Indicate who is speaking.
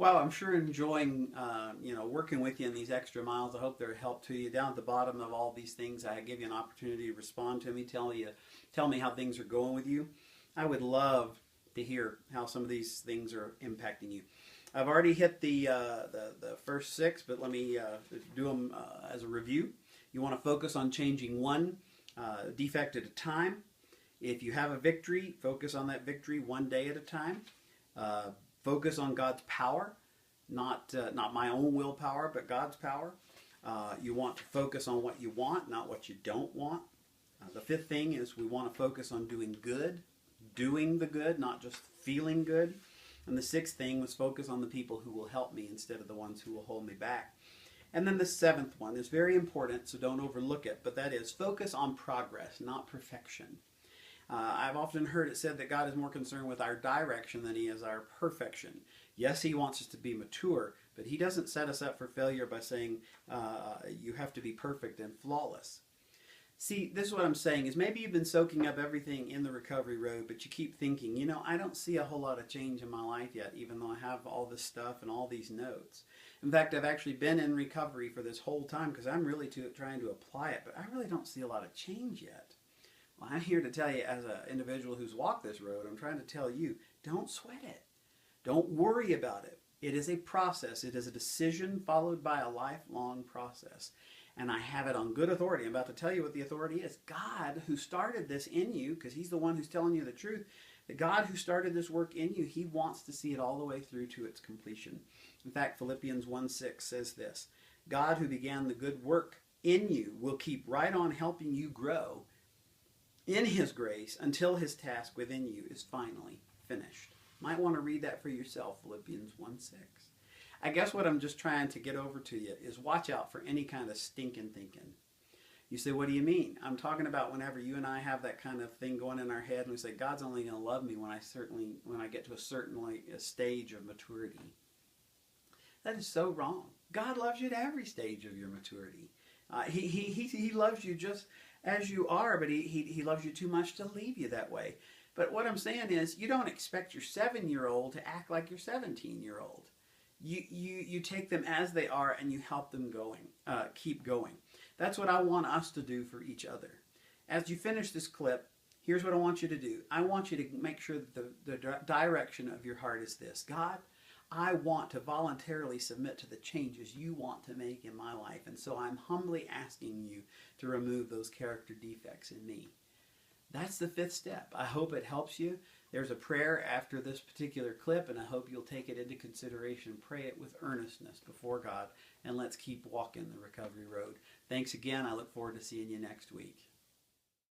Speaker 1: Well, I'm sure enjoying, working with you in these extra miles. I hope they're a help to you. Down at the bottom of all these things, I give you an opportunity to respond to me, tell me how things are going with you. I would love to hear how some of these things are impacting you. I've already hit the first six, but let me do them as a review. You want to focus on changing one defect at a time. If you have a victory, focus on that victory one day at a time. Uh, Focus on God's power, not my own willpower, but God's power. You want to focus on what you want, not what you don't want. The fifth thing is we want to focus on doing good, doing the good, not just feeling good. And the sixth thing was focus on the people who will help me instead of the ones who will hold me back. And then the seventh one is very important, so don't overlook it, but that is focus on progress, not perfection. I've often heard it said that God is more concerned with our direction than he is our perfection. Yes, he wants us to be mature, but he doesn't set us up for failure by saying you have to be perfect and flawless. See, this is what I'm saying is maybe you've been soaking up everything in the recovery road, but you keep thinking, I don't see a whole lot of change in my life yet, even though I have all this stuff and all these notes. In fact, I've actually been in recovery for this whole time because I'm really trying to apply it, but I really don't see a lot of change yet. Well, I'm here to tell you, as an individual who's walked this road, I'm trying to tell you, don't sweat it. Don't worry about it. It is a process. It is a decision followed by a lifelong process. And I have it on good authority. I'm about to tell you what the authority is. God, who started this in you, because he's the one who's telling you the truth, the God who started this work in you, he wants to see it all the way through to its completion. In fact, Philippians 1:6 says this, God who began the good work in you will keep right on helping you grow in his grace until his task within you is finally finished. Might want to read that for yourself, Philippians 1:6. I guess what I'm just trying to get over to you is watch out for any kind of stinking thinking. You say, what do you mean? I'm talking about whenever you and I have that kind of thing going in our head and we say, God's only going to love me when I get to a certain stage of maturity. That is so wrong. God loves you at every stage of your maturity. He loves you just as you are, but he loves you too much to leave you that way. But what I'm saying is, you don't expect your 7-year-old to act like your 17-year-old. You take them as they are and you help them keep going. That's what I want us to do for each other. As you finish this clip, here's what I want you to do. I want you to make sure that the direction of your heart is this. God, I want to voluntarily submit to the changes you want to make in my life. And so I'm humbly asking you to remove those character defects in me. That's the fifth step. I hope it helps you. There's a prayer after this particular clip, and I hope you'll take it into consideration. Pray it with earnestness before God, and let's keep walking the recovery road. Thanks again. I look forward to seeing you next week.